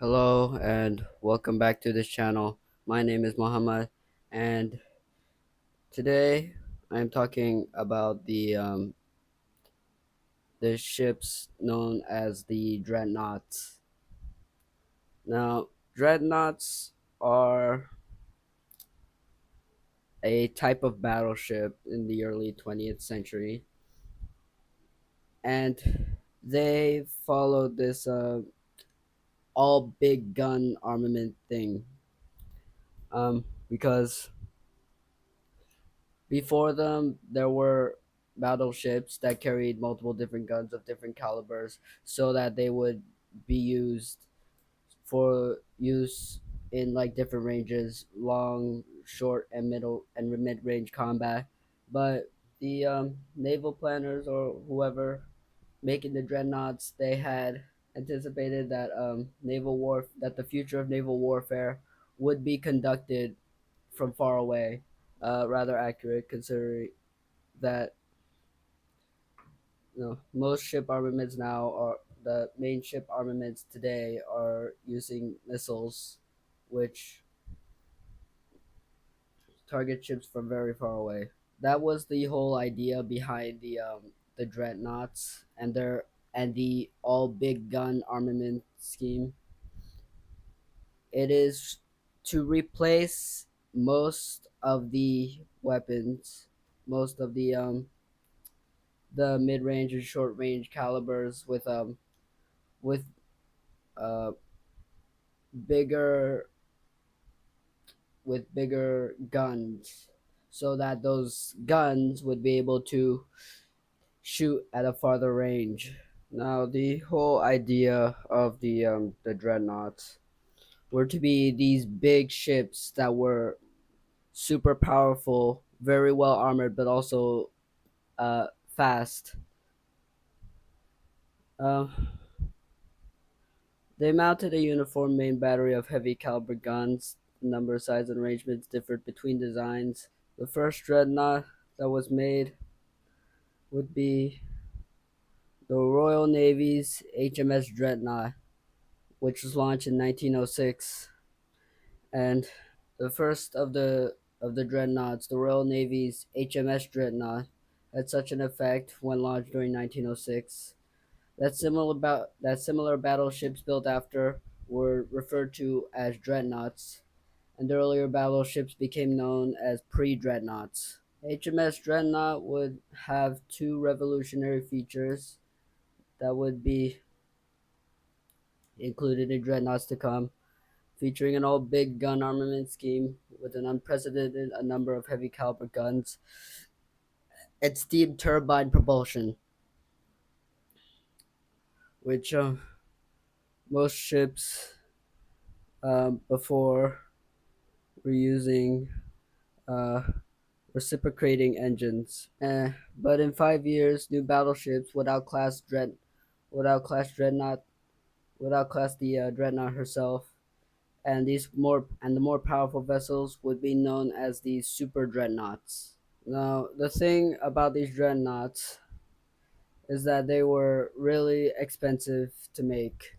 Hello and welcome back to this channel. My name is Muhammad, and today I am talking about the ships known as the Dreadnoughts. Now, Dreadnoughts are a type of battleship in the early 20th century, and they followed this all big gun armament thing. Because Before them, there were battleships that carried multiple different guns of different calibers so that they would be used for use in like different ranges, long, short, and middle and mid-range combat. But the naval planners or whoever making the dreadnoughts, they had anticipated that that the future of naval warfare would be conducted from far away, rather accurate considering that most ship armaments now are the main ship armaments today are using missiles, which target ships from very far away. That was the whole idea behind the dreadnoughts and the all big gun armament scheme. It is to replace most of the weapons, most of the mid range and short range calibers with uh bigger bigger guns, so that those guns would be able to shoot at a farther range. Now, the whole idea of the dreadnoughts were to be these big ships that were super powerful, very well armored, but also fast. Uh, they mounted a uniform main battery of heavy caliber guns. The number, size, and arrangements differed between designs. The first dreadnought that was made would be the Royal Navy's HMS Dreadnought, which was launched in 1906. And the first of the dreadnoughts, the Royal Navy's HMS Dreadnought, had such an effect when launched during 1906 that similar battleships built after were referred to as dreadnoughts, and earlier battleships became known as pre-dreadnoughts. HMS Dreadnought would have two revolutionary features that would be included in dreadnoughts to come, featuring an all big gun armament scheme with an unprecedented number of heavy caliber guns and steam turbine propulsion, which most ships before were using uh, reciprocating engines. But in 5 years, new battleships would outclass dreadnought would outclass the dreadnought herself, and the more powerful vessels would be known as the super dreadnoughts. Now, the thing about these dreadnoughts is that they were really expensive to make,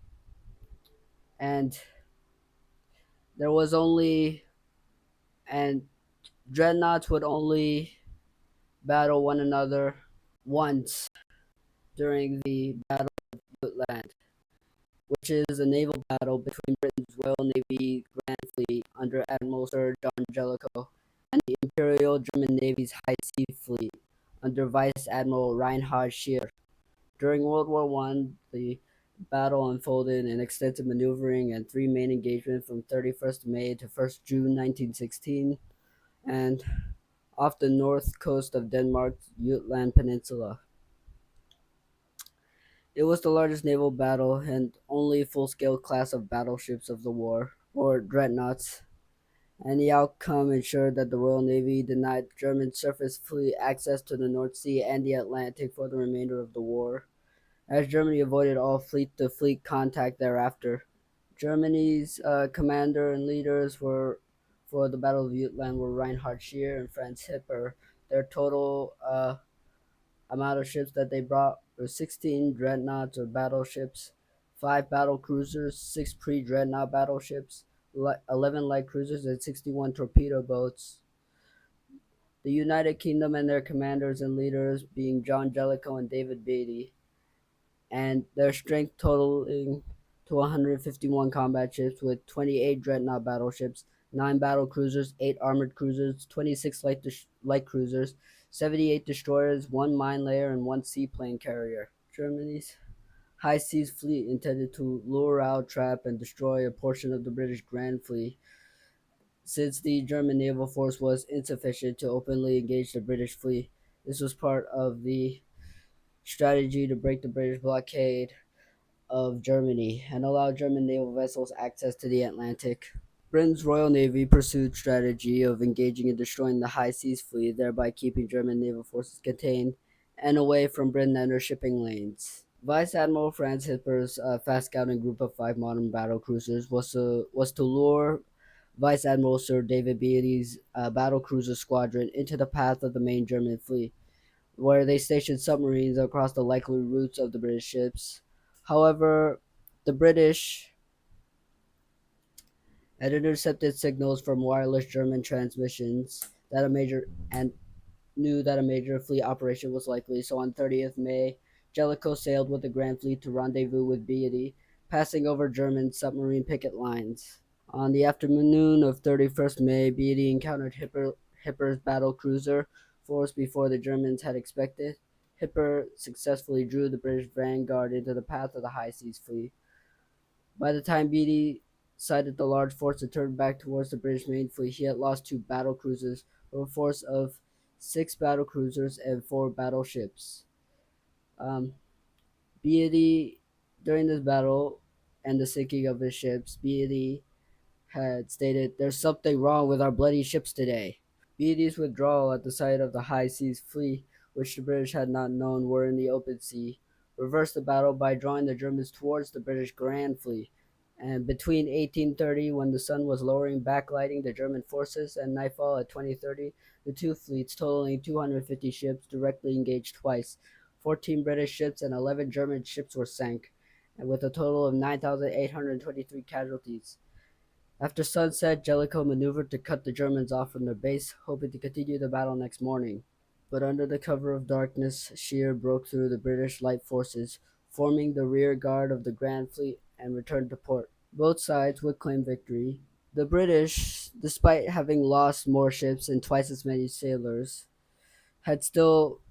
and there was only and dreadnoughts would only battle one another once during the Battle of Jutland, which is a naval battle between Britain's Royal Navy Grand Fleet under Admiral Sir John Jellicoe and the Imperial German Navy's High Sea Fleet under Vice Admiral Reinhard Scheer. During World War One, the battle unfolded in extensive maneuvering and three main engagements from 31st May to 1st June 1916, and off the north coast of Denmark's Jutland Peninsula. It was the largest naval battle and only full-scale class of battleships of the war, or dreadnoughts, and the outcome ensured that the Royal Navy denied German surface fleet access to the North Sea and the Atlantic for the remainder of the war, as Germany avoided all fleet-to-fleet contact thereafter. Germany's commander and leaders were for the Battle of Jutland were Reinhard Scheer and Franz Hipper. Their total amount of ships that they brought were 16 dreadnoughts or battleships, 5 battle cruisers, 6 pre-dreadnought battleships, 11 light cruisers, and 61 torpedo boats. The United Kingdom and their commanders and leaders being John Jellicoe and David Beatty, and their strength totaling to 151 combat ships with 28 dreadnought battleships, 9 battle cruisers, 8 armored cruisers, 26 light cruisers, 78 destroyers, 1 mine layer, and 1 seaplane carrier. Germany's high seas fleet intended to lure out, trap, and destroy a portion of the British Grand Fleet, since the German naval force was insufficient to openly engage the British fleet. This was part of the strategy to break the British blockade of Germany and allow German naval vessels access to the Atlantic. Britain's Royal Navy pursued strategy of engaging and destroying the high seas fleet, thereby keeping German naval forces contained and away from Britain and her shipping lanes. Vice Admiral Franz Hipper's fast scouting group of 5 modern battle cruisers was to lure Vice Admiral Sir David Beatty's battle cruiser squadron into the path of the main German fleet, where they stationed submarines across the likely routes of the British ships. However, the British had intercepted signals from wireless German transmissions that a major and knew that a major fleet operation was likely. So on 30th May, Jellicoe sailed with the Grand Fleet to rendezvous with Beatty, passing over German submarine picket lines. On the afternoon of 31st May, Beatty encountered Hipper's battle cruiser force before the Germans had expected. Hipper successfully drew the British vanguard into the path of the high seas fleet. By the time Beatty sighted the large force and turned back towards the British main fleet, he had lost 2 battle cruisers, with a force of 6 battle cruisers and 4 battleships. Um, Beatty, during this battle and the sinking of his ships, Beatty had stated, "There's something wrong with our bloody ships today." Beatty's withdrawal at the sight of the high seas fleet, which the British had not known were in the open sea, reversed the battle by drawing the Germans towards the British Grand Fleet. And between 1830, when the sun was lowering, backlighting the German forces, and nightfall at 2030, the 2 fleets, totaling 250 ships, directly engaged twice. 14 British ships and 11 German ships were sank, and with a total of 9,823 casualties. After sunset, Jellicoe maneuvered to cut the Germans off from their base, hoping to continue the battle next morning. But under the cover of darkness, Scheer broke through the British light forces, forming the rear guard of the Grand Fleet, and returned to port. Both sides would claim victory. The British, despite having lost more ships and twice as many sailors, had still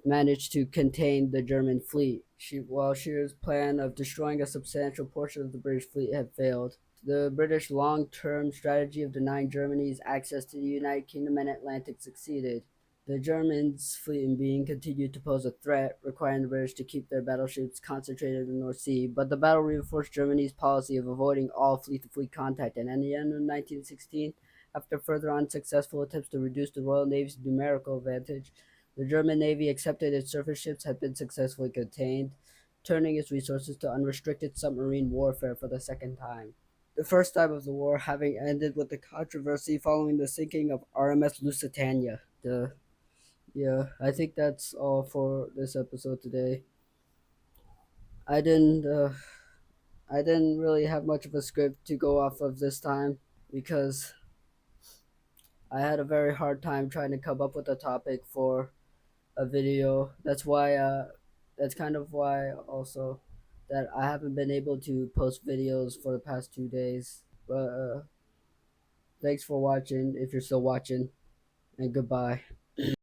managed to contain the German fleet, while Scheer's plan of destroying a substantial portion of the British fleet had failed. The British long-term strategy of denying Germany's access to the United Kingdom and Atlantic succeeded. The Germans' fleet being continued to pose a threat, requiring the British to keep their battleships concentrated in the North Sea, but the battle reinforced Germany's policy of avoiding all fleet-to-fleet contact, and at the end of 1916, after further unsuccessful attempts to reduce the Royal Navy's numerical advantage, the German Navy accepted its surface ships had been successfully contained, turning its resources to unrestricted submarine warfare for the second time. The first time of the war having ended with the controversy following the sinking of RMS Lusitania. Yeah, I think that's all for this episode today. I didn't uh, I didn't really have much of a script to go off of this time because I had a very hard time trying to come up with a topic for a video. That's kind of why also that I haven't been able to post videos for the past 2 days. But thanks for watching if you're still watching, and goodbye.